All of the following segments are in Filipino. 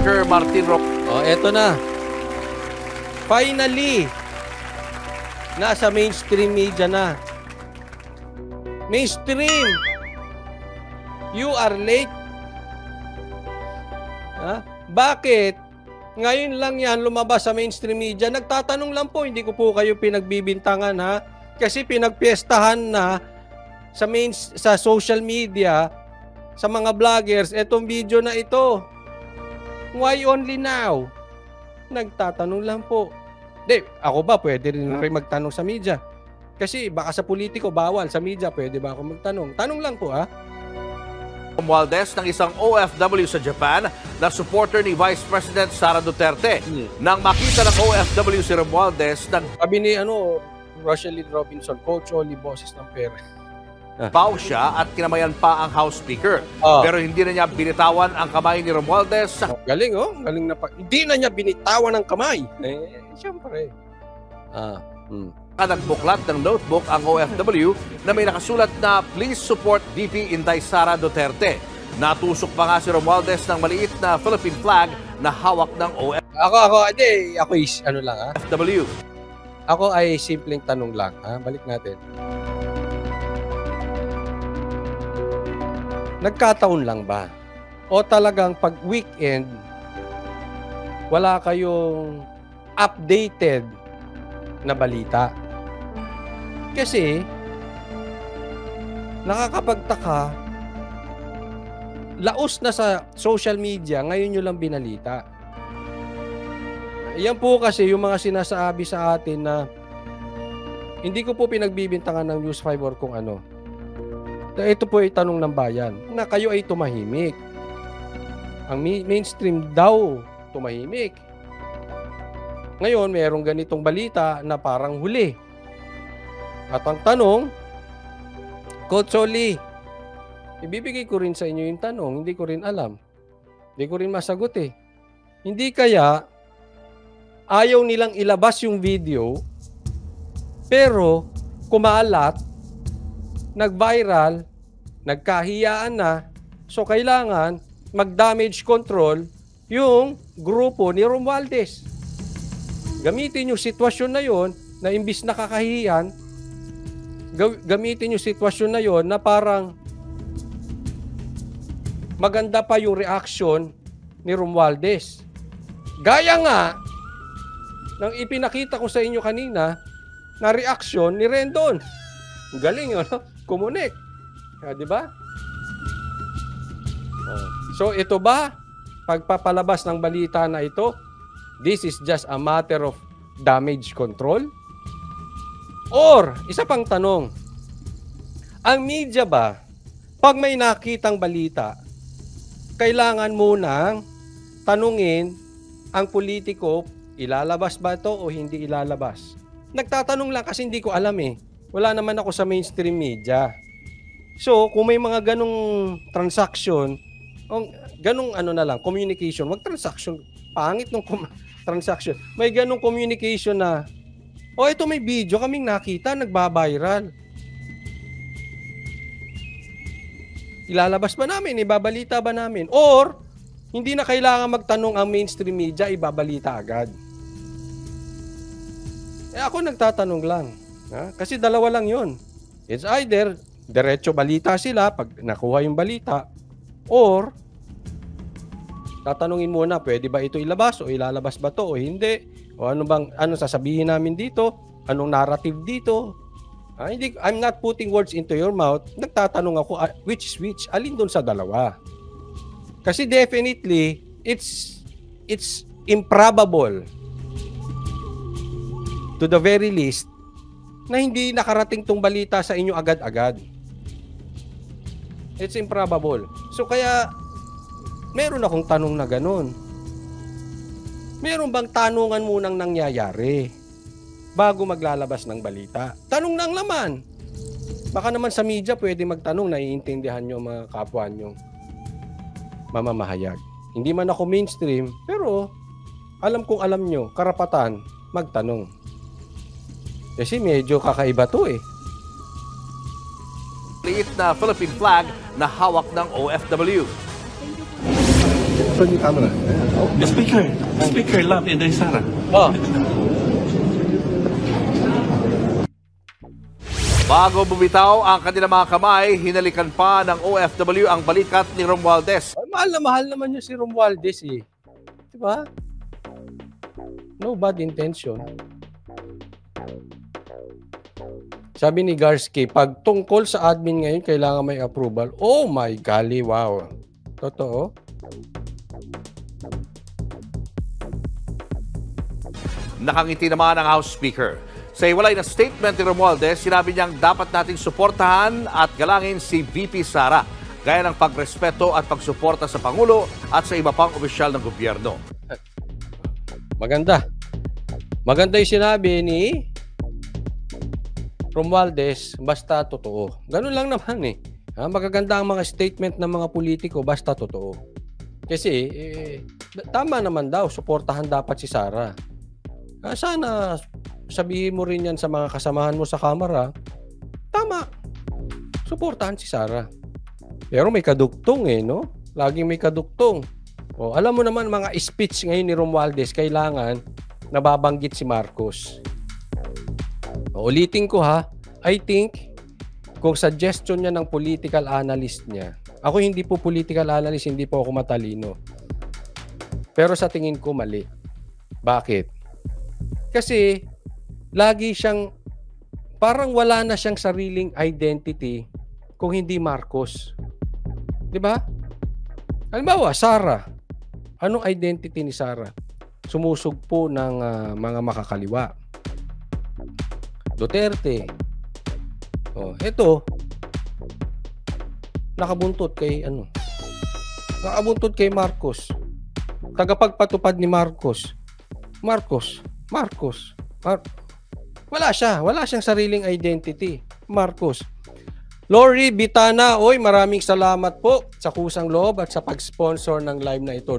Speaker Martin Roque. Oh, eto na. Finally, nasa mainstream media na. Mainstream! You are late. Ha? Bakit? Ngayon lang yan lumabas sa mainstream media. Nagtatanong lang po, hindi ko po kayo pinagbibintangan ha. Kasi pinagpiestahan na sa social media, sa mga vloggers, etong video na ito. Why only now? Nagtatanong lang po. Di, ako ba pwede rin magtanong sa media? Kasi baka sa politiko bawal, sa media pwede ba ako magtanong? Tanong lang po ha. Romualdez ng isang OFW sa Japan na supporter ni Vice President Sara Duterte. Nang makita ng OFW si Romualdez, sabi ni Rochelle Robinson, Coach Oli, boses ng pera. pau siya at kinamayan pa ang House Speaker. Pero hindi na niya binitawan ang kamay ni Romualdez. Galing galing na pa. Hindi na niya binitawan ang kamay. Siyempre. Nagbuklat ng notebook ang OFW na may nakasulat na please support VP Inday Sara Duterte. Natusok pa nga si Romualdez ng maliit na Philippine flag na hawak ng OFW. Ako ay simpleng tanong lang. Balik natin. Nagkataon lang ba? O talagang pag weekend, wala kayong updated na balita? Kasi, nakakapagtaka, laos na sa social media, ngayon nyo lang binalita. Yan po kasi yung mga sinasabi sa atin na hindi ko po pinagbibintangan ng News 5 or kung ano. Ito po ay tanong ng bayan na kayo ay tumahimik. Ang mainstream daw tumahimik. Ngayon, mayroong ganitong balita na parang huli. At ang tanong, Coach Oli, ibibigay ko rin sa inyo yung tanong, hindi ko rin alam. Hindi ko rin masagot eh. Hindi kaya ayaw nilang ilabas yung video, pero kumalat, nag-viral, nagkahiyaan na, so kailangan mag-damage control yung grupo ni Romualdez. Gamitin yung sitwasyon na yon na imbis nakakahiyan, gamitin yung sitwasyon na yon na parang maganda pa yung reaction ni Romualdez. Gaya nga ng ipinakita ko sa inyo kanina na reaction ni Rendon. Galing yun, no? Kumunik. Di ba? So ito ba, pagpapalabas ng balita na ito, this is just a matter of damage control? Or, isa pang tanong, ang media ba, pag may nakitang balita, kailangan munang tanungin ang politiko, ilalabas ba ito o hindi ilalabas? Nagtatanong lang kasi hindi ko alam eh. Wala naman ako sa mainstream media. So, kung may mga ganong transaction, ganong na lang, communication, wag transaction, pangit ng transaction. May ganong communication na, ito may video kaming nakita, nagbabiral. Ilalabas ba namin? Ibabalita ba namin? Or, hindi na kailangan magtanong ang mainstream media, ibabalita agad. Ako nagtatanong lang. Kasi dalawa lang yon. It's either diretso balita sila pag nakuha yung balita, or tatanungin muna, pwede ba ito ilabas o ilalabas ba to o hindi? O ano sasabihin namin dito? Anong narrative dito? I'm not putting words into your mouth. Nagtatanong ako, which is which? Alin doon sa dalawa? Kasi definitely, it's improbable to the very least na hindi nakarating tong balita sa inyo agad-agad. It's improbable. So kaya, meron akong tanong na ganun. Meron bang tanungan munang nangyayari bago maglalabas ng balita? Tanong lang naman. Baka naman sa media pwede magtanong, naiintindihan nyo mga kapwa nyo mamamahayag. Hindi man ako mainstream, pero alam kong alam nyo, karapatan magtanong. Kasi medyo kakaiba to eh. Liit na Philippine flag na hawak ng OFW. Turn your camera. Speaker Love Inday Sara. Oh. Bago bumitaw ang kanilang mga kamay, hinalikan pa ng OFW ang balikat ni Romualdez. Ay, mahal naman niya si Romualdez eh. Diba? No bad intention. Sabi ni Garski, pag tungkol sa admin ngayon, kailangan may approval. Oh my golly, wow. Totoo? Nakangiti naman ang House Speaker. Sa iwalay na statement ni Romualdez, sinabi niyang dapat nating suportahan at galangin si VP Sara, gaya ng pagrespeto at pagsuporta sa Pangulo at sa iba pang opisyal ng gobyerno. Maganda. Maganda yung sinabi ni Romualdez, basta totoo. Ganun lang naman eh. Magaganda ang mga statement ng mga politiko, basta totoo. Kasi, tama naman daw, suportahan dapat si Sara. Sana sabihin mo rin yan sa mga kasamahan mo sa Kamara, tama, suportahan si Sara. Pero may kadugtong eh, no? Laging may kadugtong. O, alam mo naman mga speech ngayon ni Romualdez, kailangan nababanggit si Marcos. O, ulitin ko ha, I think kung suggestion niya ng political analyst niya, ako hindi po political analyst, hindi po ako matalino. Pero sa tingin ko mali. Bakit? Kasi lagi siyang parang wala na siyang sariling identity kung hindi Marcos. 'Di ba? Halimbawa, Sara. Anong identity ni Sara? Sumusugpo ng mga makakaliwa. Duterte. Oh, ito nakabuntot kay Nakabuntot kay Marcos. Tagapagpatupad ni Marcos. Wala siyang sariling identity. Marcos. Lori Bitana, oy, maraming salamat po sa kusang loob at sa pag-sponsor ng live na ito.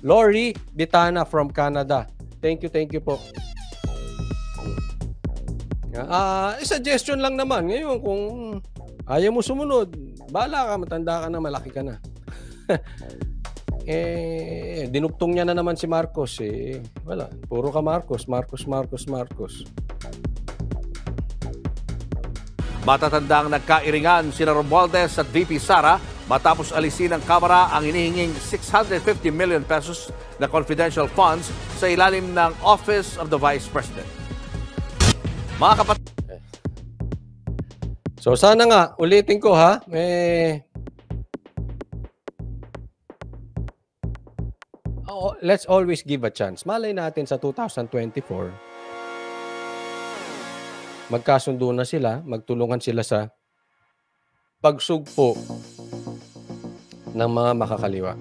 Lori Bitana from Canada. Thank you po. Suggestion lang naman. Ngayon, kung ayaw mo sumunod, bahala ka, matanda ka na, malaki ka na. Dinugtong niya na naman si Marcos eh. Wala, puro ka Marcos. Matatandang nagkairingan sina Romualdez at VP Sara matapos alisin ng Kamara ang hinihinging 650 million pesos na confidential funds sa ilalim ng Office of the Vice President. Mga kapatid, so sana nga, ulitin ko ha, let's always give a chance. Malay natin sa 2024, magkasundo na sila, magtulungan sila sa pagsugpo ng mga makakaliwa.